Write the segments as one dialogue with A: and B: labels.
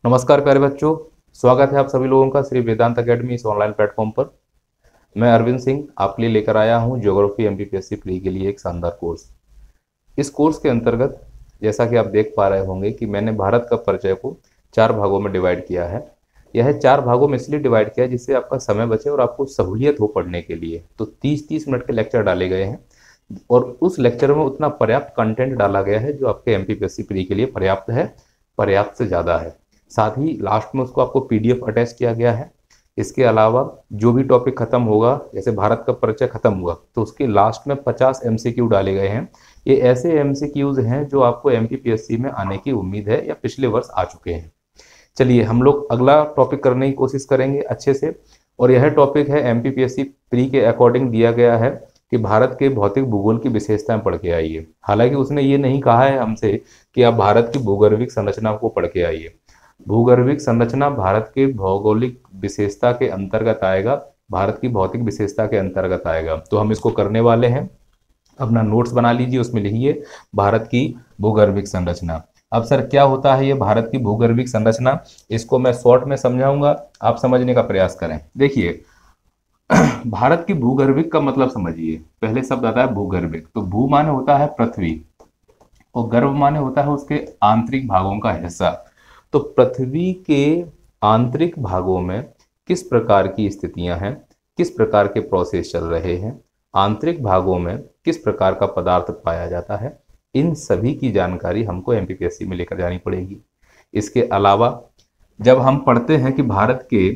A: नमस्कार प्यारे बच्चों। स्वागत है आप सभी लोगों का श्री वेदांत अकेडमी इस ऑनलाइन प्लेटफॉर्म पर। मैं अरविंद सिंह आपके लिए लेकर आया हूं ज्योग्राफी एमपीपीएससी प्री के लिए एक शानदार कोर्स। इस कोर्स के अंतर्गत जैसा कि आप देख पा रहे होंगे कि मैंने भारत का परिचय को 4 भागों में डिवाइड किया है। यह 4 भागों में इसलिए डिवाइड किया है जिससे आपका समय बचे और आपको सहूलियत हो पढ़ने के लिए। तो 30-30 मिनट के लेक्चर डाले गए हैं और उस लेक्चर में उतना पर्याप्त कंटेंट डाला गया है जो आपके एमपीपीएससी प्री के लिए पर्याप्त है, पर्याप्त से ज़्यादा है। साथ ही लास्ट में उसको आपको पीडीएफ अटैच किया गया है। इसके अलावा जो भी टॉपिक खत्म होगा, जैसे भारत का परिचय खत्म हुआ तो उसके लास्ट में 50 एमसीक्यू डाले गए हैं। ये ऐसे एमसीक्यूज हैं जो आपको एमपीपीएससी में आने की उम्मीद है या पिछले वर्ष आ चुके हैं। चलिए हम लोग अगला टॉपिक करने की कोशिश करेंगे अच्छे से, और यह टॉपिक है एमपीपीएससी प्री के अकॉर्डिंग दिया गया है कि भारत के भौतिक भूगोल की विशेषताएं पढ़ के आइए। हालांकि उसने ये नहीं कहा है हमसे कि आप भारत की भूगर्भिक संरचना को पढ़ के आइए। भूगर्भिक संरचना भारत के भौगोलिक विशेषता के अंतर्गत आएगा, भारत की भौतिक विशेषता के अंतर्गत आएगा। तो हम इसको करने वाले हैं। अपना नोट्स बना लीजिए, उसमें लिखिए भारत की भूगर्भिक संरचना। अब सर क्या होता है ये भारत की भूगर्भिक संरचना, इसको मैं शॉर्ट में समझाऊंगा, आप समझने का प्रयास करें। देखिए भारत की भूगर्भिक का मतलब समझिए। पहले शब्द आता है भूगर्भिक। तो भू माने होता है पृथ्वी और गर्भ माने होता है उसके आंतरिक भागों का हिस्सा। तो पृथ्वी के आंतरिक भागों में किस प्रकार की स्थितियां हैं, किस प्रकार के प्रोसेस चल रहे हैं, आंतरिक भागों में किस प्रकार का पदार्थ पाया जाता है, इन सभी की जानकारी हमको एमपीपीएससी में लेकर जानी पड़ेगी। इसके अलावा जब हम पढ़ते हैं कि भारत के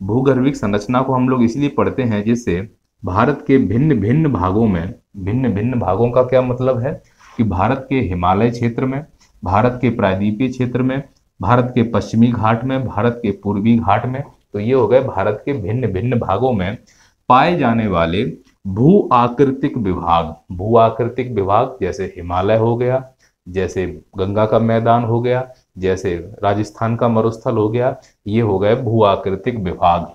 A: भूगर्भिक संरचना को हम लोग इसलिए पढ़ते हैं जिससे भारत के भिन्न भिन्न भागों में, भिन्न भिन्न भागों का क्या मतलब है कि भारत के हिमालय क्षेत्र में, भारत के प्रायद्वीपीय क्षेत्र में, भारत के पश्चिमी घाट में, भारत के पूर्वी घाट में, तो ये हो गए भारत के भिन्न भिन्न भागों में पाए जाने वाले भू आकृतिक विभाग। भू आकृतिक विभाग जैसे हिमालय हो गया, जैसे गंगा का मैदान हो गया, जैसे राजस्थान का मरुस्थल हो गया, ये हो गए भू आकृतिक विभाग।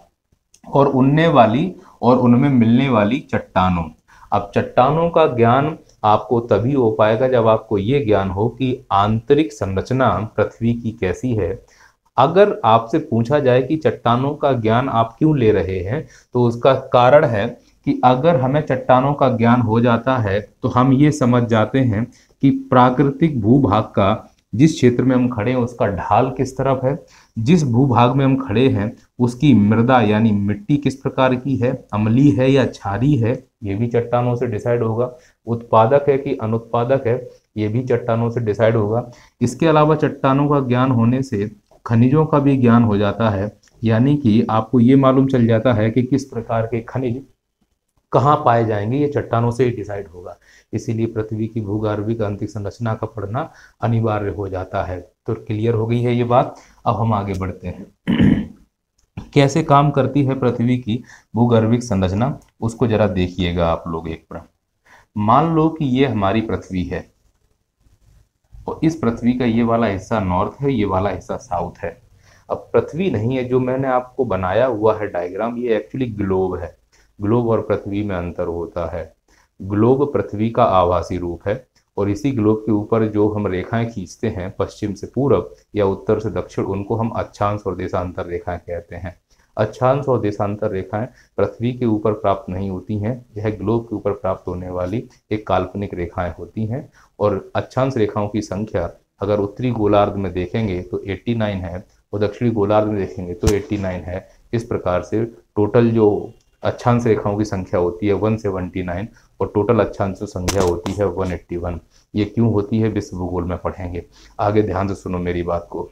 A: और उनने वाली और उनमें मिलने वाली चट्टानों। अब चट्टानों का ज्ञान आपको तभी हो पाएगा जब आपको ये ज्ञान हो कि आंतरिक संरचना पृथ्वी की कैसी है। अगर आपसे पूछा जाए कि चट्टानों का ज्ञान आप क्यों ले रहे हैं, तो उसका कारण है कि अगर हमें चट्टानों का ज्ञान हो जाता है तो हम ये समझ जाते हैं कि प्राकृतिक भूभाग का, जिस क्षेत्र में हम खड़े हैं उसका ढाल किस तरफ है, जिस भूभाग में हम खड़े हैं उसकी मृदा यानी मिट्टी किस प्रकार की है, अम्लीय है या क्षारीय है, ये भी चट्टानों से डिसाइड होगा। उत्पादक है कि अनुत्पादक है, ये भी चट्टानों से डिसाइड होगा। इसके अलावा चट्टानों का ज्ञान होने से खनिजों का भी ज्ञान हो जाता है, यानी कि आपको ये मालूम चल जाता है कि किस प्रकार के खनिज कहाँ पाए जाएंगे, ये चट्टानों से ही डिसाइड होगा। इसीलिए पृथ्वी की भूगर्भिक आंतरिक संरचना का पढ़ना अनिवार्य हो जाता है। तो क्लियर हो गई है ये बात। अब हम आगे बढ़ते हैं। कैसे काम करती है पृथ्वी की भूगर्भिक संरचना, उसको जरा देखिएगा आप लोग एक बार। मान लो कि ये हमारी पृथ्वी है और इस पृथ्वी का ये वाला हिस्सा नॉर्थ है, ये वाला हिस्सा साउथ है। अब पृथ्वी नहीं है, जो मैंने आपको बनाया हुआ है डायग्राम, ये एक्चुअली ग्लोब है। ग्लोब और पृथ्वी में अंतर होता है। ग्लोब पृथ्वी का आभासी रूप है और इसी ग्लोब के ऊपर जो हम रेखाएं खींचते हैं पश्चिम से पूरब या उत्तर से दक्षिण, उनको हम अक्षांश और देशांतर रेखाएं कहते हैं। अक्षांश और देशांतर रेखाएं पृथ्वी के ऊपर प्राप्त नहीं होती हैं, यह ग्लोब के ऊपर प्राप्त होने वाली एक काल्पनिक रेखाएं होती हैं। और अक्षांश रेखाओं की संख्या अगर उत्तरी गोलार्ध में देखेंगे तो 89 है और दक्षिणी गोलार्ध में देखेंगे तो 89 है। इस प्रकार से टोटल जो अक्षांश रेखाओं की संख्या होती है 179 और टोटल अक्षांश संख्या होती है 181। ये क्यों होती है विश्व भूगोल में पढ़ेंगे। आगे ध्यान से सुनो मेरी बात को।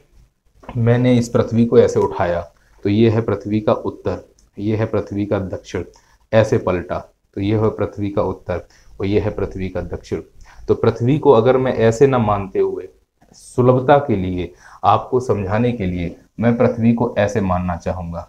A: मैंने इस पृथ्वी को ऐसे उठाया तो ये है पृथ्वी का उत्तर, ये है पृथ्वी का दक्षिण, ऐसे पलटा तो ये है पृथ्वी का उत्तर और ये है पृथ्वी का दक्षिण। तो पृथ्वी को अगर मैं ऐसे न मानते हुए, सुलभता के लिए, आपको समझाने के लिए मैं पृथ्वी को ऐसे मानना चाहूंगा।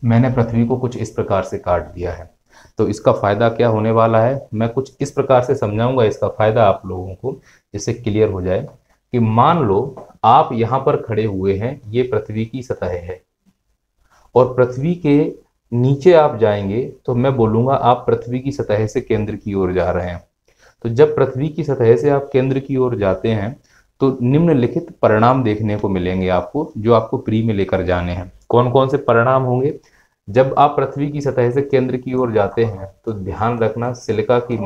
A: मैंने पृथ्वी को कुछ इस प्रकार से काट दिया है। तो इसका फायदा क्या होने वाला है, मैं कुछ इस प्रकार से समझाऊंगा इसका फायदा आप लोगों को, जिससे क्लियर हो जाए कि मान लो आप यहां पर खड़े हुए हैं, ये पृथ्वी की सतह है और पृथ्वी के नीचे आप जाएंगे तो मैं बोलूंगा आप पृथ्वी की सतह से केंद्र की ओर जा रहे हैं। तो जब पृथ्वी की सतह से आप केंद्र की ओर जाते हैं तो निम्नलिखित परिणाम देखने को मिलेंगे आपको, जो आपको प्री में लेकर जाने हैं। कौन कौन से परिणाम होंगे? जब आप पृथ्वी की सतह से केंद्र की ओर जाते हैं तो ध्यान रखना सिलिका की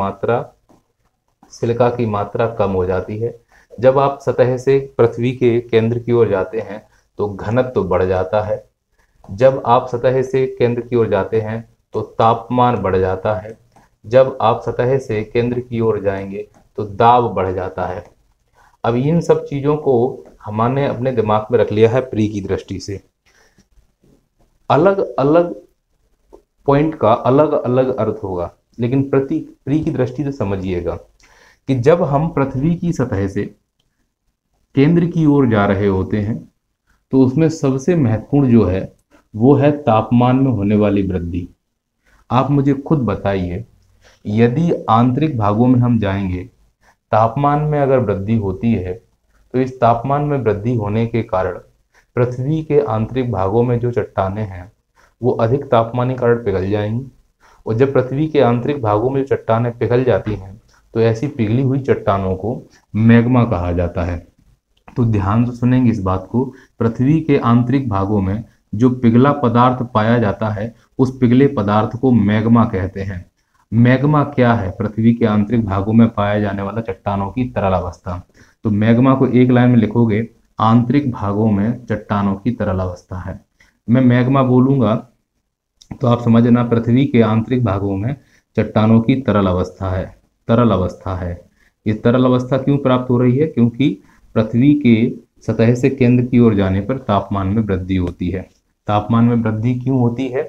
A: मात्रा कम हो जाती है। जब आप सतह से पृथ्वी के केंद्र की ओर जाते हैं तो घनत्व बढ़ जाता है। जब आप सतह से केंद्र की ओर जाते हैं तो तापमान बढ़ जाता है। जब आप सतह से केंद्र की ओर जाएंगे तो दाब बढ़ जाता है। अब इन सब चीजों को हमने अपने दिमाग में रख लिया है प्री की दृष्टि से। अलग अलग पॉइंट का अलग अलग अर्थ होगा, लेकिन प्री की दृष्टि से समझिएगा कि जब हम पृथ्वी की सतह से केंद्र की ओर जा रहे होते हैं तो उसमें सबसे महत्वपूर्ण जो है वो है तापमान में होने वाली वृद्धि। आप मुझे खुद बताइए, यदि आंतरिक भागों में हम जाएंगे, तापमान में अगर वृद्धि होती है तो इस तापमान में वृद्धि होने के कारण पृथ्वी के आंतरिक भागों में जो चट्टानें हैं वो अधिक तापमान के कारण पिघल जाएंगी। और जब पृथ्वी के आंतरिक भागों में जो चट्टानें पिघल जाती हैं तो ऐसी पिघली हुई चट्टानों को मैग्मा कहा जाता है। तो ध्यान से सुनेंगे इस बात को, पृथ्वी के आंतरिक भागों में जो पिघला पदार्थ पाया जाता है उस पिघले पदार्थ को मैग्मा कहते हैं। मैग्मा क्या है? पृथ्वी के आंतरिक भागों में पाया जाने वाला चट्टानों की तरल अवस्था। तो मैग्मा को एक लाइन में लिखोगे, आंतरिक भागों में चट्टानों की तरल अवस्था है। मैं मैग्मा बोलूंगा तो आप समझना पृथ्वी के आंतरिक भागों में चट्टानों की तरल अवस्था है। तरल अवस्था है। ये तरल अवस्था क्यों प्राप्त हो रही है? क्योंकि पृथ्वी के सतह से केंद्र की ओर जाने पर तापमान में वृद्धि होती है। तापमान में वृद्धि क्यों होती है?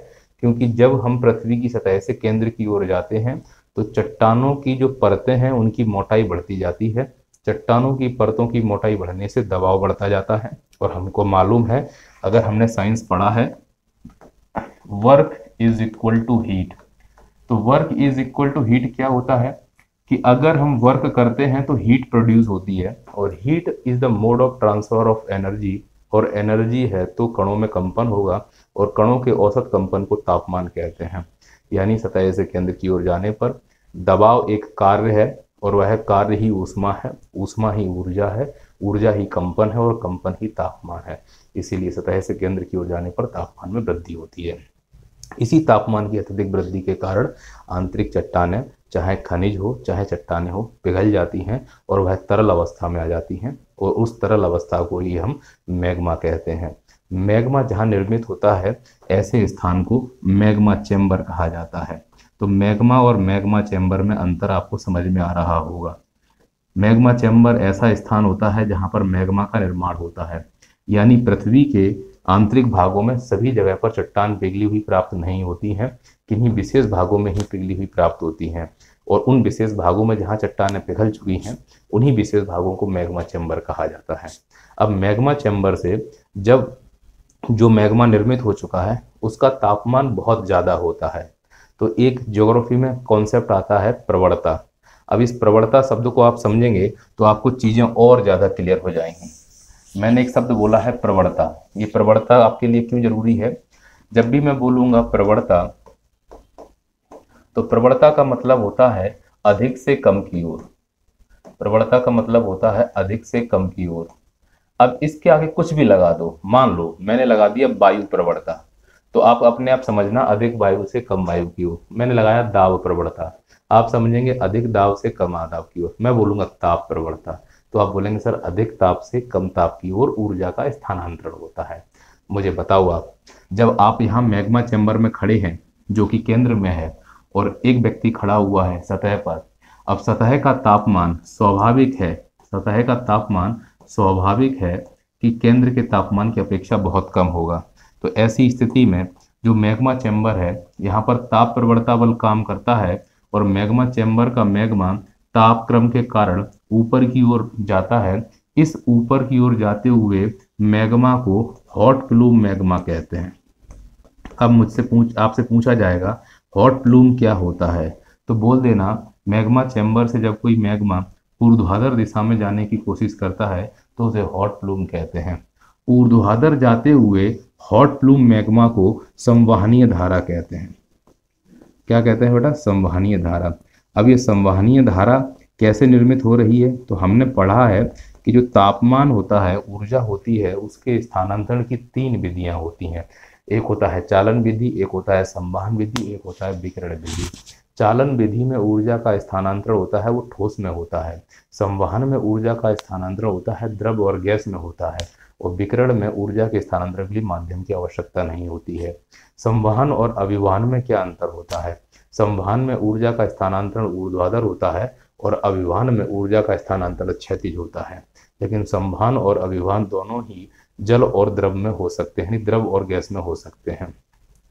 A: क्योंकि जब हम पृथ्वी की सतह से केंद्र की ओर जाते हैं तो चट्टानों की जो परतें हैं उनकी मोटाई बढ़ती जाती है। चट्टानों की परतों की मोटाई बढ़ने से दबाव बढ़ता जाता है। और हमको मालूम है, अगर हमने साइंस पढ़ा है, work is equal to heat. तो work is equal to heat क्या होता है कि अगर हम वर्क करते हैं तो हीट प्रोड्यूस होती है, और heat is the mode of transfer of energy. और एनर्जी है तो कणों में कंपन होगा, और कणों के औसत कंपन को तापमान कहते हैं। यानी सतह से केंद्र की ओर जाने पर दबाव एक कार्य है, और वह कार्य ही ऊष्मा है, ऊष्मा ही ऊर्जा है, ऊर्जा ही कंपन है, और कंपन ही तापमान है। इसीलिए सतह से केंद्र की ओर जाने पर तापमान में वृद्धि होती है। इसी तापमान की अत्यधिक वृद्धि के कारण आंतरिक चट्टानें, चाहे खनिज हो चाहे चट्टानें हो, पिघल जाती हैं और वह तरल अवस्था में आ जाती हैं, और उस तरल अवस्था को ही हम मैग्मा कहते हैं। मैग्मा जहाँ निर्मित होता है ऐसे स्थान को मैग्मा चैम्बर कहा जाता है। तो मैग्मा और मैग्मा चैम्बर में अंतर आपको समझ में आ रहा होगा। मैग्मा चैम्बर ऐसा स्थान होता है जहाँ पर मैग्मा का निर्माण होता है। यानी पृथ्वी के आंतरिक भागों में सभी जगह पर चट्टान पिघली हुई प्राप्त नहीं होती हैं, किन्हीं विशेष भागों में ही पिघली हुई प्राप्त होती हैं। और उन विशेष भागों में जहाँ चट्टानें पिघल चुकी हैं उन्हीं विशेष भागों को मैग्मा चैम्बर कहा जाता है। अब मैग्मा चैम्बर से जब जो मैग्मा निर्मित हो चुका है उसका तापमान बहुत ज़्यादा होता है, तो एक ज्योग्राफी में कॉन्सेप्ट आता है प्रवणता। अब इस प्रवणता शब्द को आप समझेंगे तो आपको चीज़ें और ज़्यादा क्लियर हो जाएंगी। मैंने एक शब्द बोला है प्रवणता। ये प्रवणता आपके लिए क्यों जरूरी है? जब भी मैं बोलूँगा प्रवणता, तो प्रवणता का मतलब होता है अधिक से कम की ओर। प्रवणता का मतलब होता है अधिक से कम की ओर। अब इसके आगे कुछ भी लगा दो, मान लो मैंने लगा दिया वायु प्रवणता, तो आप अपने आप समझना अधिक वायु से कम वायु की ओर। मैंने लगाया दाब प्रवणता, आप समझेंगे अधिक दाब से कम आदाब की ओर। मैं बोलूँगा ताप प्रवणता, तो आप बोलेंगे सर अधिक ताप से कम ताप की ओर ऊर्जा का स्थानांतरण होता है। मुझे बताओ आप, जब आप यहाँ मैग्मा चैम्बर में खड़े हैं जो कि केंद्र में है, और एक व्यक्ति खड़ा हुआ है सतह पर, अब सतह का तापमान स्वाभाविक है, सतह का तापमान स्वाभाविक है कि केंद्र के तापमान की अपेक्षा बहुत कम होगा। तो ऐसी स्थिति में जो मैग्मा चैम्बर है यहाँ पर ताप प्रवणता बल काम करता है, और मैग्मा चैम्बर का मैग्मा ताप क्रम के कारण ऊपर की ओर जाता है। इस ऊपर की ओर जाते हुए मैग्मा को हॉट प्लूम मैग्मा कहते हैं। अब आपसे पूछा जाएगा हॉट प्लूम क्या होता है, तो बोल देना मैग्मा चैम्बर से जब कोई मैग्मा ऊर्ध्वाधर दिशा में जाने की कोशिश करता है तो उसे हॉट प्लूम कहते हैं। ऊर्ध्वाधर जाते हुए हॉट प्लूम मैग्मा को संवहनीय धारा कहते हैं। क्या कहते हैं बेटा? संवहनीय धारा। अब ये संवहनीय धारा कैसे निर्मित हो रही है? तो हमने पढ़ा है कि जो तापमान होता है, ऊर्जा होती है, उसके स्थानांतरण की 3 विधियां होती हैं। एक होता है चालन विधि, एक होता है संवहन विधि, एक होता है विकिरण विधि। चालन विधि में ऊर्जा का स्थानांतरण होता है वो ठोस में होता है, संवहन में ऊर्जा का स्थानांतरण होता है द्रव और गैस में होता है, और विकिरण में ऊर्जा के स्थानांतरण के लिए माध्यम की आवश्यकता नहीं होती है। संवहन और अभिवहन में क्या अंतर होता है? संवहन में ऊर्जा का स्थानांतरण ऊर्ध्वाधर होता है और अभिवहन में ऊर्जा का स्थानांतरण क्षैतिज होता है। लेकिन संवहन और अभिवहन दोनों ही जल और द्रव में हो सकते हैं, द्रव और गैस में हो सकते हैं।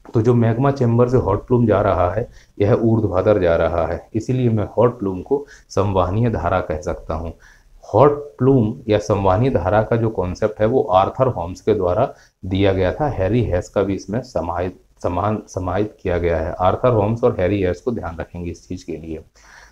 A: तो जो मैग्मा चेंबर से हॉट प्लूम जा रहा है यह ऊर्ध्वाधर जा रहा है, इसीलिए मैं हॉट प्लूम को संवहनीय धारा कह सकता हूँ। हॉट प्लूम या संवहनीय धारा का जो कॉन्सेप्ट है वो आर्थर होम्स के द्वारा दिया गया था। हैरी हेस का भी इसमें समाहित किया गया है। आर्थर होम्स और हैरी हेस को ध्यान रखेंगे इस चीज़ के लिए।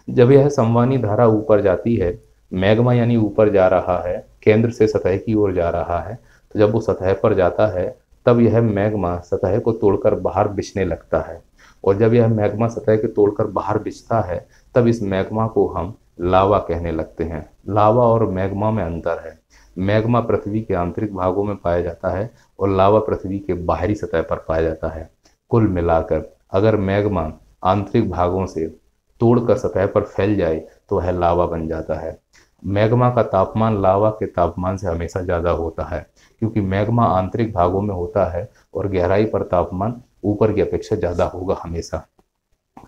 A: जब यह संवहनीय धारा ऊपर जाती है, मैग्मा यानी ऊपर जा रहा है, केंद्र से सतह की ओर जा रहा है, तो जब वो सतह पर जाता है तब यह मैग्मा सतह को तोड़कर बाहर बिछने लगता है, और जब यह मैग्मा सतह को तोड़कर बाहर बिछता है तब इस मैग्मा को हम लावा कहने लगते हैं। लावा और मैग्मा में अंतर है। मैग्मा पृथ्वी के आंतरिक भागों में पाया जाता है और लावा पृथ्वी के बाहरी सतह पर पाया जाता है। कुल मिलाकर अगर मैग्मा आंतरिक भागों से तोड़कर सतह पर फैल जाए तो वह लावा बन जाता है। मैग्मा का तापमान लावा के तापमान से हमेशा ज़्यादा होता है, क्योंकि मैग्मा आंतरिक भागों में होता है और गहराई पर तापमान ऊपर की अपेक्षा ज़्यादा होगा हमेशा।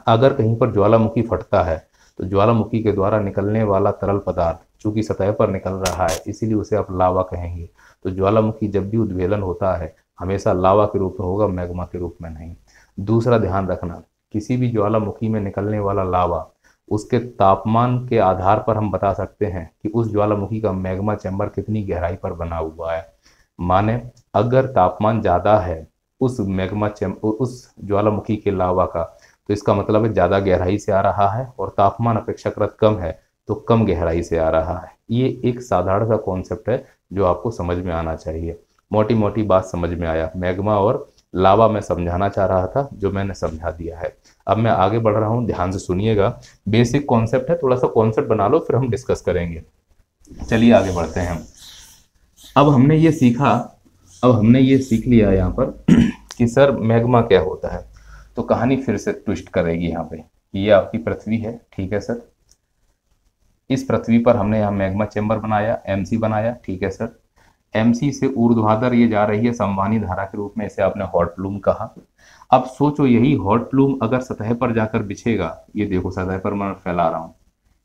A: अगर कहीं पर ज्वालामुखी फटता है तो ज्वालामुखी के द्वारा निकलने वाला तरल पदार्थ चूंकि सतह पर निकल रहा है, इसीलिए उसे आप लावा कहेंगे। तो ज्वालामुखी जब भी उद्वेलन होता है हमेशा लावा के रूप में होगा, मैग्मा के रूप में नहीं। दूसरा ध्यान रखना, किसी भी ज्वालामुखी में निकलने वाला लावा, उसके तापमान के आधार पर हम बता सकते हैं कि उस ज्वालामुखी का मैग्मा चैम्बर कितनी गहराई पर बना हुआ है। माने अगर तापमान ज़्यादा है उस ज्वालामुखी के लावा का, तो इसका मतलब है ज़्यादा गहराई से आ रहा है, और तापमान अपेक्षाकृत कम है तो कम गहराई से आ रहा है। ये एक साधारण सा कॉन्सेप्ट है जो आपको समझ में आना चाहिए। मोटी मोटी बात समझ में आया। मैग्मा और लावा मैं समझाना चाह रहा था, जो मैंने समझा दिया है। अब मैं आगे बढ़ रहा हूँ, ध्यान से सुनिएगा। बेसिक कॉन्सेप्ट है, थोड़ा सा कॉन्सेप्ट बना लो फिर हम डिस्कस करेंगे। चलिए आगे बढ़ते हैं। अब हमने ये सीख लिया यहाँ पर कि सर मैग्मा क्या होता है। तो कहानी फिर से ट्विस्ट करेगी यहाँ पे। ये आपकी पृथ्वी है, ठीक है सर। इस पृथ्वी पर हमने यहाँ मैग्मा चेंबर बनाया, एमसी बनाया, ठीक है सर। एमसी से ऊर्ध्वाधर ये जा रही है संवहनी धारा के रूप में, इसे आपने हॉट प्लूम कहा। अब सोचो यही हॉट प्लूम अगर सतह पर जाकर बिछेगा, ये देखो सतह पर मैं फैला रहा हूँ,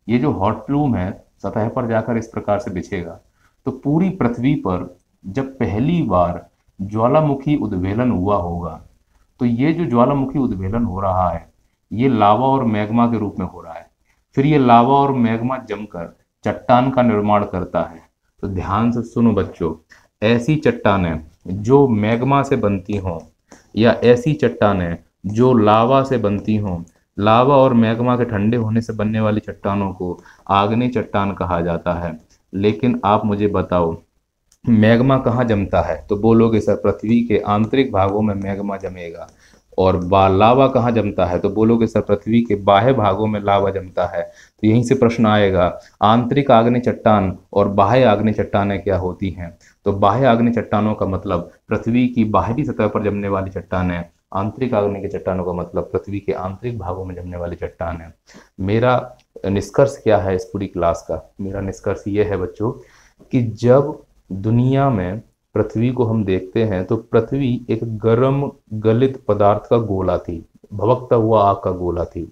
A: ये जो हॉट प्लूम है सतह पर जाकर इस प्रकार से बिछेगा, तो पूरी पृथ्वी पर जब पहली बार ज्वालामुखी उद्वेलन हुआ होगा, तो ये जो ज्वालामुखी उद्वेलन हो रहा है ये लावा और मैग्मा के रूप में हो रहा है। फिर ये लावा और मैग्मा जमकर चट्टान का निर्माण करता है। तो ध्यान से सुनो बच्चों, ऐसी चट्टानें जो मैग्मा से बनती हों या ऐसी चट्टानें जो लावा से बनती हों, लावा और मैग्मा के ठंडे होने से बनने वाली चट्टानों को आग्नेय चट्टान कहा जाता है। लेकिन आप मुझे बताओ मैग्मा कहाँ जमता है? तो बोलोगे सर पृथ्वी के आंतरिक भागों में मैग्मा जमेगा। और लावा कहाँ जमता है? तो बोलोगे सर पृथ्वी के बाह्य भागों में लावा जमता है। तो यहीं से प्रश्न आएगा, आंतरिक आग्नेय चट्टान और बाह्य आग्नेय चट्टानें क्या होती हैं? तो बाह्य आग्नेय चट्टानों का मतलब पृथ्वी की बाहरी सतह पर जमने वाली चट्टानें, आंतरिक आग्नेय के चट्टानों का मतलब पृथ्वी के आंतरिक भागों में जमने वाली चट्टानें। मेरा निष्कर्ष क्या है इस पूरी क्लास का? मेरा निष्कर्ष ये है बच्चों कि जब दुनिया में पृथ्वी को हम देखते हैं तो पृथ्वी एक गर्म गलित पदार्थ का गोला थी, भभकता हुआ आग का गोला थी।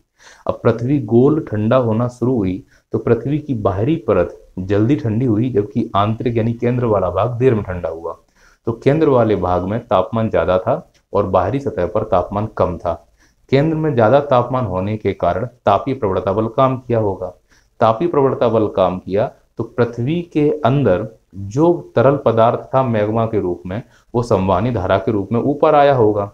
A: अब पृथ्वी गोल ठंडा होना शुरू हुई तो पृथ्वी की बाहरी परत जल्दी ठंडी हुई, जबकि आंतरिक यानी केंद्र वाला भाग देर में ठंडा हुआ। तो केंद्र वाले भाग में तापमान ज़्यादा था और बाहरी सतह पर तापमान कम था। केंद्र में ज़्यादा तापमान होने के कारण तापीय प्रवणता बल काम किया होगा। तापीय प्रवणता बल काम किया तो पृथ्वी के अंदर जो तरल पदार्थ था मैग्मा के रूप में, वो संवहनी धारा के रूप में ऊपर आया होगा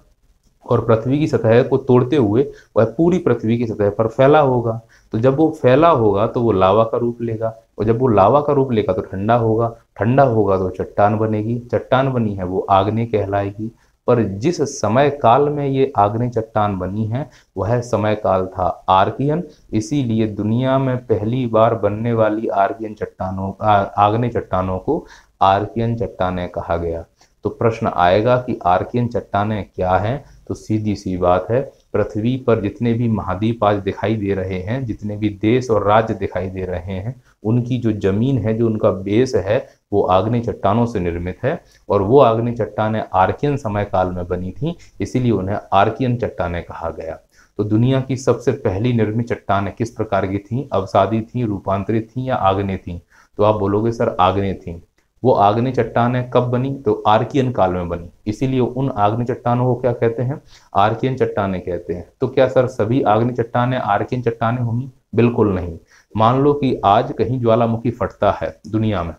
A: और पृथ्वी की सतह को तोड़ते हुए वह पूरी पृथ्वी की सतह पर फैला होगा। तो जब वो फैला होगा तो वो लावा का रूप लेगा, और जब वो लावा का रूप लेगा तो ठंडा होगा, ठंडा होगा तो चट्टान बनेगी, चट्टान बनी है वो आग्नेय कहलाएगी, पर जिस समय काल में ये आग्नेय चट्टान बनी है वह समय काल था आर्कियन। इसीलिए दुनिया में पहली बार बनने वाली आग्नेय चट्टानों को आर्कियन चट्टानें कहा गया। तो प्रश्न आएगा कि आर्कियन चट्टानें क्या हैं? तो सीधी सी बात है, पृथ्वी पर जितने भी महाद्वीप आज दिखाई दे रहे हैं, जितने भी देश और राज्य दिखाई दे रहे हैं, उनकी जो जमीन है, जो उनका बेस है, वो आग्नेय चट्टानों से निर्मित है। और वो आग्नेय चट्टानें आर्कियन समय काल में बनी थी, इसीलिए उन्हें आर्कियन चट्टानें कहा गया। तो दुनिया की सबसे पहली निर्मित चट्टानें किस प्रकार की थी? अवसादी थी, रूपांतरित थी या आग्नेय थी? तो आप बोलोगे सर आग्नेय थी। वो आग्नेय चट्टानें कब बनी? तो आर्कियन काल में बनी, इसीलिए उन आग्नेय चट्टानों को क्या कहते हैं? आर्कियन चट्टानें कहते हैं। तो क्या सर सभी आग्नेय चट्टानें आर्कियन चट्टानें होंगी? बिल्कुल नहीं। मान लो कि आज कहीं ज्वालामुखी फटता है दुनिया में,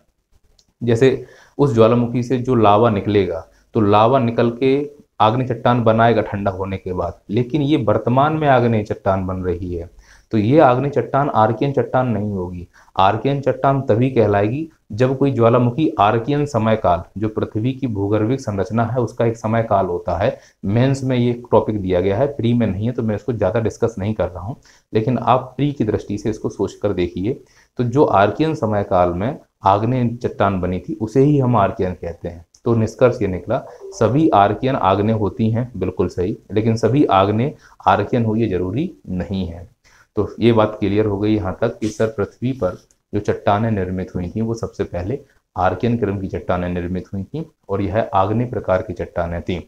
A: जैसे उस ज्वालामुखी से जो लावा निकलेगा, तो लावा निकल के आग्नेय चट्टान बनाएगा ठंडा होने के बाद, लेकिन ये वर्तमान में आग्नेय चट्टान बन रही है, तो ये आग्नेय चट्टान आर्कियन चट्टान नहीं होगी। आर्कियन चट्टान तभी कहलाएगी जब कोई ज्वालामुखी आर्कियन समय काल, जो पृथ्वी की भूगर्भिक संरचना है उसका एक समय काल होता है। मेंस में ये टॉपिक दिया गया है, प्री में नहीं है, तो मैं इसको ज़्यादा डिस्कस नहीं कर रहा हूँ, लेकिन आप प्री की दृष्टि से इसको सोच कर देखिए। तो जो आर्कियन समय काल में आग्नेय चट्टान बनी थी उसे ही हम आर्कियन कहते हैं। तो निष्कर्ष ये निकला, सभी आर्कियन आग्नेय होती हैं, बिल्कुल सही, लेकिन सभी आग्नेय आर्कियन हो ये जरूरी नहीं है। तो ये बात क्लियर हो गई यहाँ तक कि सर पृथ्वी पर जो चट्टानें निर्मित हुई थी वो सबसे पहले आर्कियन क्रम की चट्टानें निर्मित हुई थी और यह आग्नेय प्रकार की चट्टानें थी।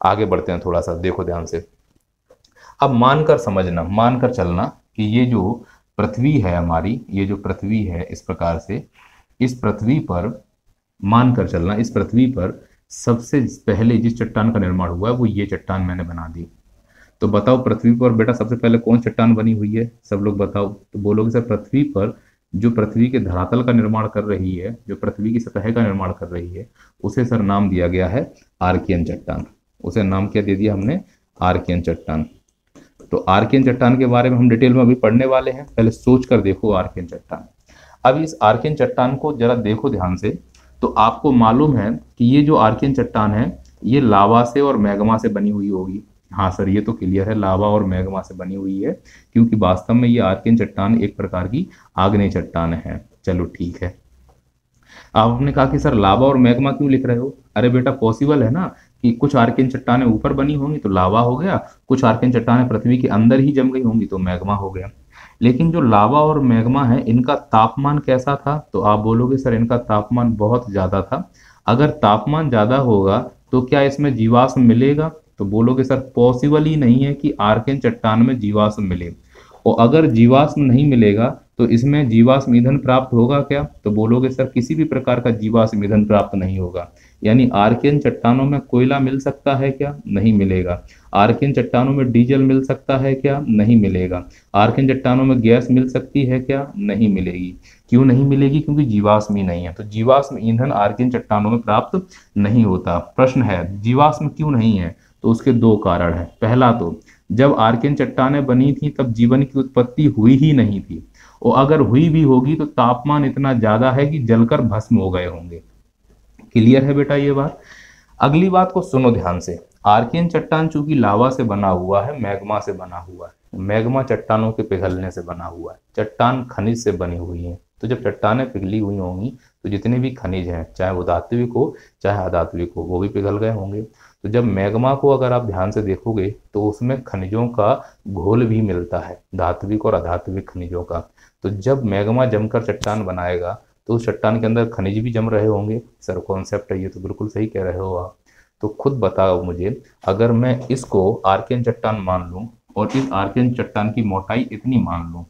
A: आगे बढ़ते हैं, थोड़ा सा देखो ध्यान से। अब मानकर समझना, मानकर चलना कि ये जो पृथ्वी है हमारी, ये जो पृथ्वी है इस प्रकार से, इस पृथ्वी पर मानकर चलना, इस पृथ्वी पर सबसे पहले जिस चट्टान का निर्माण हुआ है वो ये चट्टान मैंने बना दी। तो बताओ पृथ्वी पर बेटा सबसे पहले कौन चट्टान बनी हुई है? सब लोग बताओ। तो बोलोगे सर पृथ्वी पर जो पृथ्वी के धरातल का निर्माण कर रही है, जो पृथ्वी की सतह का निर्माण कर रही है, उसे सर नाम दिया गया है आर्कियन चट्टान। उसे नाम क्या दे दिया हमने? आर्कियन चट्टान। तो आर्कियन चट्टान के बारे में हम डिटेल में अभी पढ़ने वाले हैं, पहले सोच कर देखो आर्कियन चट्टान। अब इस आर्कियन चट्टान को जरा देखो ध्यान से, तो आपको मालूम है कि ये जो आर्कियन चट्टान है ये लावा से और मैग्मा से बनी हुई होगी। हाँ सर ये तो क्लियर है, लावा और मैग्मा से बनी हुई है, क्योंकि वास्तव में ये आर्कियन चट्टान एक प्रकार की आग्नेय चट्टान है। चलो ठीक है। आपने कहा कि सर लावा और मैग्मा क्यों लिख रहे हो? अरे बेटा पॉसिबल है ना कि कुछ आर्कियन चट्टानें ऊपर बनी होंगी तो लावा हो गया, कुछ आर्कियन चट्टानें पृथ्वी के अंदर ही जम गई होंगी तो मैग्मा हो गया। लेकिन जो लावा और मैग्मा है इनका तापमान कैसा था? तो आप बोलोगे सर इनका तापमान बहुत ज्यादा था। अगर तापमान ज्यादा होगा तो क्या इसमें जीवाश्म मिलेगा? तो बोलोगे सर पॉसिबल ही नहीं है कि आर्कियन चट्टान में जीवाश्म मिले, और अगर जीवाश्म नहीं मिलेगा तो इसमें जीवाश्म ईंधन प्राप्त होगा क्या? तो बोलोगे सर किसी भी प्रकार का जीवाश्म ईंधन प्राप्त नहीं होगा। यानी आर्कियन चट्टानों में कोयला मिल सकता है क्या? नहीं मिलेगा। आर्कियन चट्टानों में डीजल मिल सकता है क्या? नहीं मिलेगा। आर्कियन चट्टानों में गैस मिल सकती है क्या? नहीं मिलेगी। क्यों नहीं मिलेगी? क्योंकि जीवाश्म ही नहीं है। तो जीवाश्म ईंधन आर्कियन चट्टानों में प्राप्त नहीं होता। प्रश्न है जीवाश्म क्यों नहीं है? तो उसके दो कारण हैं। पहला तो जब आर्कियन चट्टानें बनी थी तब जीवन की उत्पत्ति हुई ही नहीं थी, और अगर हुई भी होगी तो तापमान इतना ज्यादा है कि जलकर भस्म हो गए होंगे। क्लियर है बेटा ये बात? अगली बात को सुनो ध्यान से। आर्कियन चट्टान चूंकि लावा से बना हुआ है, मैग्मा से बना हुआ है, मैग्मा चट्टानों के पिघलने से बना हुआ है, चट्टान खनिज से बनी हुई है। तो जब चट्टानें पिघली हुई होंगी तो जितने भी खनिज हैं, चाहे वो धात्विक हो चाहे अधात्विक हो, वो भी पिघल गए होंगे। तो जब मैग्मा को अगर आप ध्यान से देखोगे तो उसमें खनिजों का घोल भी मिलता है, धात्विक और अधात्विक खनिजों का। तो जब मैग्मा जमकर चट्टान बनाएगा तो उस चट्टान के अंदर खनिज भी जम रहे होंगे। सर कॉन्सेप्ट है ये, तो बिल्कुल सही कह रहे हो आप। तो खुद बताओ मुझे, अगर मैं इसको आर्कियन चट्टान मान लूँ और इस आर्कियन चट्टान की मोटाई इतनी मान लूँ,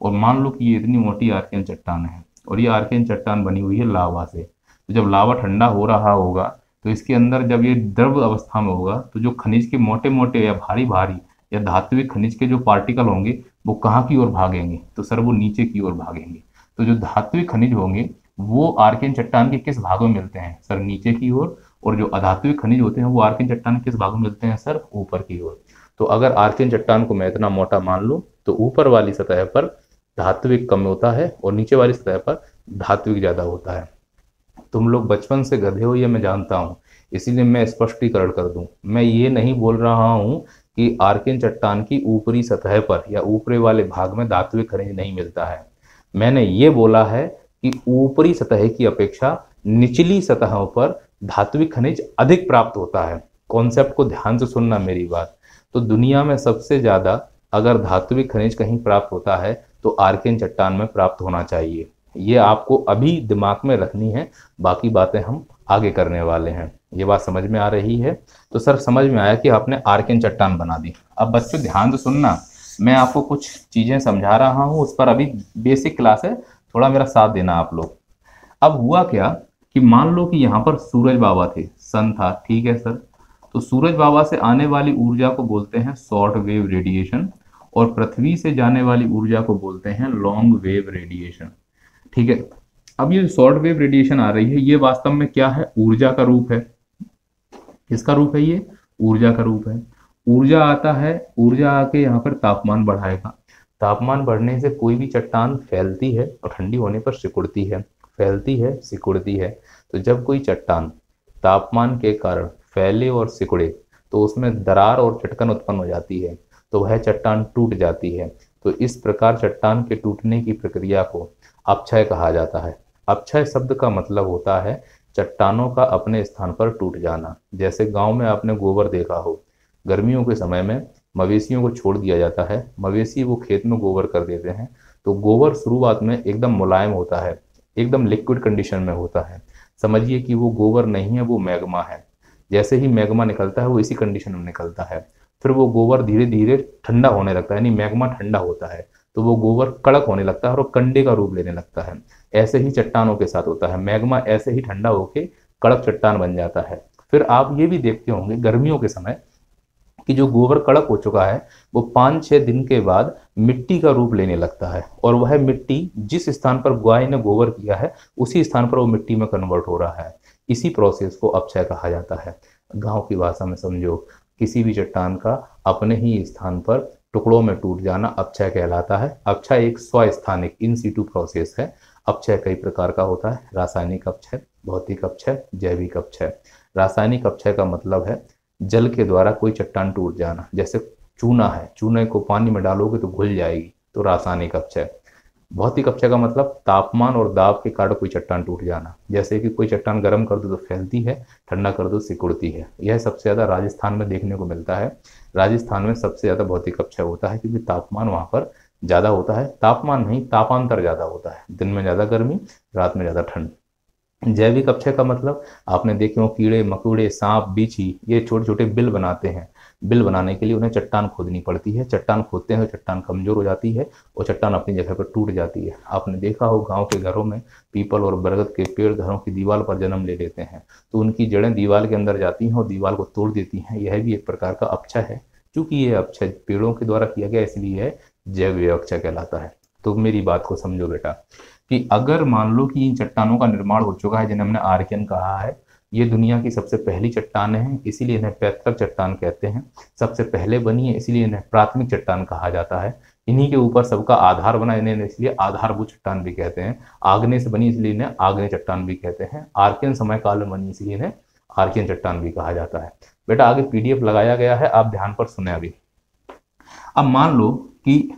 A: और मान लो कि ये इतनी मोटी आर्कियन चट्टान है और ये आर्कियन चट्टान बनी हुई है लावा से, तो जब लावा ठंडा हो रहा होगा तो इसके अंदर जब ये द्रव अवस्था में होगा तो जो खनिज के मोटे मोटे या भारी भारी या धात्विक खनिज के जो पार्टिकल होंगे वो कहाँ की ओर भागेंगे? तो सर वो नीचे की ओर भागेंगे। तो जो धात्विक खनिज होंगे वो आर्कियन चट्टान के किस भागों में मिलते हैं? सर नीचे की ओर। और जो अधात्विक खनिज होते हैं वो आर्कियन चट्टान के किस भागों में मिलते हैं? सर ऊपर की ओर। तो अगर आर्कियन चट्टान को मैं इतना मोटा मान लूँ तो ऊपर वाली सतह पर धात्विक कम होता है और नीचे वाली सतह पर धात्विक ज्यादा होता है। तुम लोग बचपन से गधे हो ये मैं जानता हूँ, इसीलिए मैं स्पष्टीकरण कर दूं, मैं ये नहीं बोल रहा हूं कि आर्कियन चट्टान की ऊपरी सतह पर या ऊपरी वाले भाग में धात्विक खनिज नहीं मिलता है। मैंने ये बोला है कि ऊपरी सतह की अपेक्षा निचली सतहों पर धात्विक खनिज अधिक प्राप्त होता है। कॉन्सेप्ट को ध्यान से सुनना मेरी बात। तो दुनिया में सबसे ज्यादा अगर धात्विक खनिज कहीं प्राप्त होता है तो आर्कियन चट्टान में प्राप्त होना चाहिए। ये आपको अभी दिमाग में रखनी है, बाकी बातें हम आगे करने वाले हैं। ये बात समझ में आ रही है? तो सर समझ में आया कि आपने आर्कियन चट्टान बना दी। अब बच्चों ध्यान से सुनना, मैं आपको कुछ चीजें समझा रहा हूं, उस पर अभी बेसिक क्लास है, थोड़ा मेरा साथ देना आप लोग। अब हुआ क्या कि मान लो कि यहाँ पर सूरज बाबा थे, सन था, ठीक है सर। तो सूरज बाबा से आने वाली ऊर्जा को बोलते हैं शॉर्ट वेव रेडिएशन, और पृथ्वी से जाने वाली ऊर्जा को बोलते हैं लॉन्ग वेव रेडिएशन, ठीक है। अब ये शॉर्ट वेव रेडिएशन आ रही है, ये वास्तव में क्या है? ऊर्जा का रूप है। किसका रूप है? ये ऊर्जा का रूप है। ऊर्जा आता है, ऊर्जा आके यहाँ पर तापमान बढ़ाएगा। तापमान बढ़ने से कोई भी चट्टान फैलती है और ठंडी होने पर सिकुड़ती है, फैलती है, सिकुड़ती है। तो जब कोई चट्टान तापमान के कारण फैले और सिकुड़े तो उसमें दरार और चटकन उत्पन्न हो जाती है, तो वह चट्टान टूट जाती है। तो इस प्रकार चट्टान के टूटने की प्रक्रिया को अपक्षय कहा जाता है। अपक्षय शब्द का मतलब होता है चट्टानों का अपने स्थान पर टूट जाना। जैसे गांव में आपने गोबर देखा हो, गर्मियों के समय में मवेशियों को छोड़ दिया जाता है, मवेशी वो खेत में गोबर कर देते हैं, तो गोबर शुरुआत में एकदम मुलायम होता है, एकदम लिक्विड कंडीशन में होता है। समझिए कि वो गोबर नहीं है, वो मैग्मा है। जैसे ही मैग्मा निकलता है वो इसी कंडीशन में निकलता है, फिर वो गोबर धीरे धीरे ठंडा होने लगता है, यानी मैग्मा ठंडा होता है तो वो गोबर कड़क होने लगता है और कंडे का रूप लेने लगता है। ऐसे ही चट्टानों के साथ होता है, मैग्मा ऐसे ही ठंडा होके कड़क चट्टान बन जाता है। फिर आप ये भी देखते होंगे गर्मियों के समय कि जो गोबर कड़क हो चुका है वो 5-6 दिन के बाद मिट्टी का रूप लेने लगता है, और वह मिट्टी जिस स्थान पर गाय ने गोबर किया है उसी स्थान पर वो मिट्टी में कन्वर्ट हो रहा है। इसी प्रोसेस को अपक्षय कहा जाता है। गांव की भाषा में समझो, किसी भी चट्टान का अपने ही स्थान पर टुकड़ों में टूट जाना अपक्षय कहलाता है। अपक्षय एक स्वस्थानिक इन सीटू प्रोसेस है। अपक्षय कई प्रकार का होता है, रासायनिक अपक्षय, भौतिक अपक्षय, जैविक अपक्षय। रासायनिक अपक्षय का मतलब है जल के द्वारा कोई चट्टान टूट जाना, जैसे चूना है, चूने को पानी में डालोगे तो घुल जाएगी, तो रासायनिक अपक्षय। भौतिक अपक्षय का मतलब तापमान और दाब के कारण कोई चट्टान टूट जाना, जैसे कि कोई चट्टान गर्म कर दो तो फैलती है, ठंडा कर दो सिकुड़ती है। यह सबसे ज्यादा राजस्थान में देखने को मिलता है। राजस्थान में सबसे ज्यादा भौतिक अपक्षय होता है क्योंकि तापमान वहां पर ज्यादा होता है, तापमान नहीं तापांतर ज्यादा होता है, दिन में ज्यादा गर्मी, रात में ज्यादा ठंड। जैविक अपक्षय का मतलब आपने देखे हो कीड़े मकोड़े सांप बीछी ये छोटे छोटे बिल बनाते हैं। बिल बनाने के लिए उन्हें चट्टान खोदनी पड़ती है, चट्टान खोदते हैं तो चट्टान कमजोर हो जाती है और चट्टान अपनी जगह पर टूट जाती है। आपने देखा हो गांव के घरों में पीपल और बरगद के पेड़ घरों की दीवार पर जन्म ले लेते हैं, तो उनकी जड़ें दीवार के अंदर जाती हैं और दीवार को तोड़ देती हैं। यह भी एक प्रकार का अपक्षय है। चूंकि यह अपक्षय पेड़ों के द्वारा किया गया इसलिए यह जैव अपक्षय कहलाता है। तो मेरी बात को समझो बेटा कि अगर मान लो कि इन चट्टानों का निर्माण हो चुका है जिन्हें हमने आर्कियन कहा है, ये दुनिया की सबसे पहली चट्टानें हैं इसीलिए इन्हें पैतृक चट्टान कहते हैं। सबसे पहले बनी है इसीलिए इन्हें प्राथमिक चट्टान कहा जाता है। इन्हीं के ऊपर सबका आधार बना, इन्हें इसलिए आधारभूत चट्टान भी कहते हैं। आग्नेय से बनी इसलिए इन्हें आग्नेय चट्टान भी कहते हैं। आर्कियन समय काल में बनी इसलिए इन्हें आर्कियन चट्टान भी कहा जाता है। बेटा आगे पीडीएफ लगाया गया है, आप ध्यान पर सुने अभी। अब मान लो कि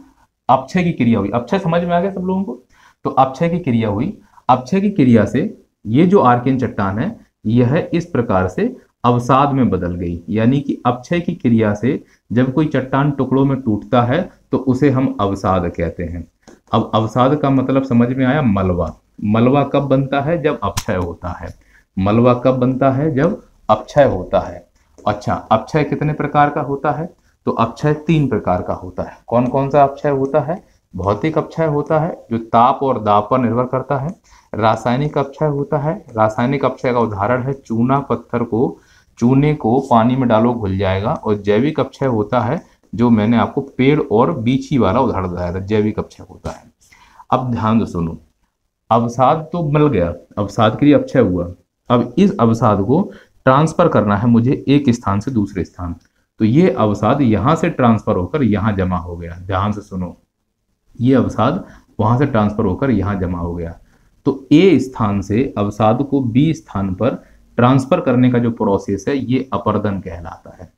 A: अपक्षय की क्रिया हुई, अपक्षय समझ में आ गया सब लोगों को? तो अपक्षय की क्रिया हुई, अपक्षय की क्रिया से ये जो आर्कियन चट्टान है यह इस प्रकार से अवसाद में बदल गई। यानी कि अपक्षय की क्रिया से जब कोई चट्टान टुकड़ों में टूटता है तो उसे हम अवसाद कहते हैं। अब अवसाद का मतलब समझ में आया? मलबा। मलबा कब बनता है? जब अपक्षय होता है। मलबा कब बनता है? जब अपक्षय होता है। अच्छा, अपक्षय कितने प्रकार का होता है? तो अपक्षय 3 प्रकार का होता है। कौन कौन सा अपक्षय होता है? भौतिक अपक्षय होता है जो ताप और दाब पर निर्भर करता है। रासायनिक अपक्षय होता है, रासायनिक अपक्षय का उदाहरण है चूना पत्थर को, चूने को पानी में डालो घुल जाएगा। और जैविक अपक्षय होता है जो मैंने आपको पेड़ और बीछी वाला उदाहरण बताया था, जैविक अपक्षय होता है। अब ध्यान से सुनो, अवसाद तो मिल गया, अवसाद के लिए अपक्षय हुआ। अब इस अवसाद को ट्रांसफर करना है मुझे एक स्थान से दूसरे स्थान, तो ये अवसाद यहां से ट्रांसफर होकर यहां जमा हो गया। ध्यान से सुनो, ये अवसाद वहां से ट्रांसफर होकर यहां जमा हो गया। तो ए स्थान से अवसाद को बी स्थान पर ट्रांसफर करने का जो प्रोसेस है ये अपर्दन कहलाता है।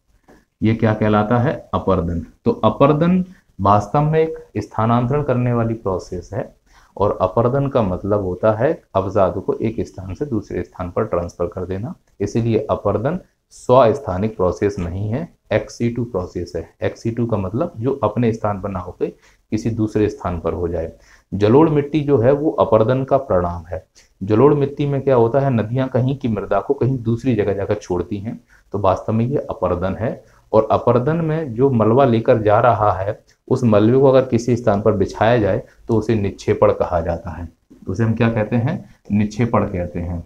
A: ये क्या कहलाता है? अपर्दन। तो अपर्दन वास्तव में एक स्थानांतरण करने वाली प्रोसेस है, और अपर्दन का मतलब होता है अवजाद को एक स्थान से दूसरे स्थान पर ट्रांसफर कर देना। इसीलिए अपर्दन स्वस्थानिक प्रोसेस नहीं है, एक्सीटू प्रोसेस है। एक्सीटू का मतलब जो अपने स्थान पर ना होकर किसी दूसरे स्थान पर हो जाए। जलोढ़ मिट्टी जो है वो अपर्दन का परिणाम है। जलोढ़ मिट्टी में क्या होता है, नदियां कहीं की मृदा को कहीं दूसरी जगह जाकर छोड़ती हैं, तो वास्तव में ये अपर्दन है। और अपर्दन में जो मलबा लेकर जा रहा है, उस मलबे को अगर किसी स्थान पर बिछाया जाए तो उसे निक्षेपण कहा जाता है। तो उसे हम क्या कहते हैं? निक्षेपण कहते हैं।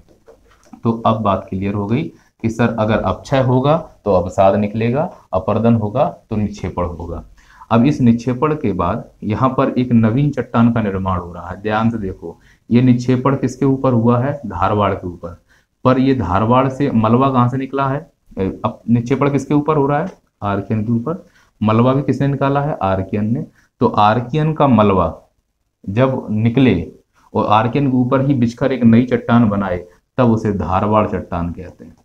A: तो अब बात क्लियर हो गई कि सर अगर अपक्षय होगा तो अवसाद निकलेगा, अपर्दन होगा तो निक्षेपण होगा। अब इस निक्षेपण के बाद यहाँ पर एक नवीन चट्टान का निर्माण हो रहा है। ध्यान से देखो, ये निक्षेपण किसके ऊपर हुआ है? धारवाड़ के ऊपर। पर ये धारवाड़ से मलबा कहाँ से निकला है? अब निक्षेपण किसके ऊपर हो रहा है? आर्कियन के ऊपर। मलबा भी किसने निकाला है? आर्कियन ने। तो आर्कियन का मलबा जब निकले और आर्कियन के ऊपर ही बिछकर एक नई चट्टान बनाए, तब उसे धारवाड़ चट्टान कहते हैं।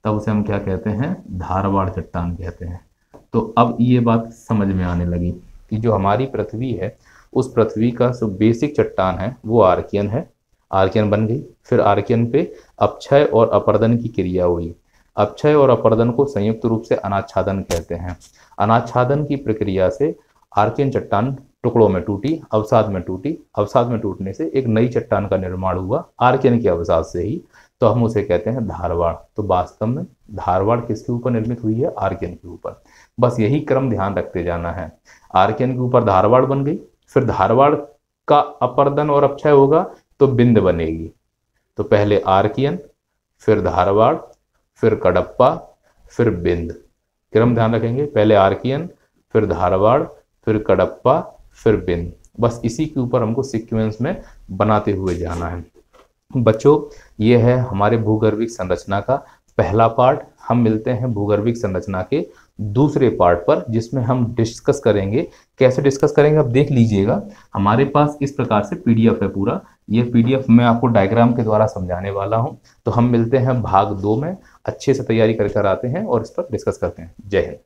A: तब उसे हम क्या कहते हैं? धारवाड़ चट्टान कहते हैं। तो अब ये बात समझ में आने लगी कि जो हमारी पृथ्वी है, उस पृथ्वी का जो बेसिक चट्टान है वो आर्कियन है। आर्कियन बन गई, फिर आर्कियन पे अपक्षय और अपर्दन की क्रिया हुई। अपक्षय और अपर्दन को संयुक्त रूप से अनाच्छादन कहते हैं। अनाच्छादन की प्रक्रिया से आर्कियन चट्टान टुकड़ों में टूटी, अवसाद में टूटी। अवसाद में टूटने से एक नई चट्टान का निर्माण हुआ आर्कियन के अवसाद से ही, तो हम उसे कहते हैं धारवाड़। तो वास्तव में धारवाड़ किसके ऊपर निर्मित हुई है? आर्कियन के ऊपर। बस यही क्रम ध्यान रखते जाना है। आर्कियन के ऊपर धारवाड़ बन गई, फिर धारवाड़ का अपर्दन और अपक्षय होगा तो बिंद बनेगी। तो पहले आर्कियन, फिर धारवाड़, फिर कडप्पा, फिर बिंद। क्रम ध्यान रखेंगे, पहले आर्कियन, फिर धारवाड़, फिर कडप्पा, फिर बिंद। बस इसी के ऊपर हमको सीक्वेंस में बनाते हुए जाना है। बच्चों, ये है हमारे भूगर्भिक संरचना का पहला पार्ट। हम मिलते हैं भूगर्भिक संरचना के दूसरे पार्ट पर, जिसमें हम डिस्कस करेंगे। कैसे डिस्कस करेंगे आप देख लीजिएगा। हमारे पास इस प्रकार से पीडीएफ है पूरा। ये पीडीएफ मैं आपको डायग्राम के द्वारा समझाने वाला हूं। तो हम मिलते हैं भाग 2 में। अच्छे से तैयारी कर आते हैं और इस पर डिस्कस करते हैं। जय हिंद।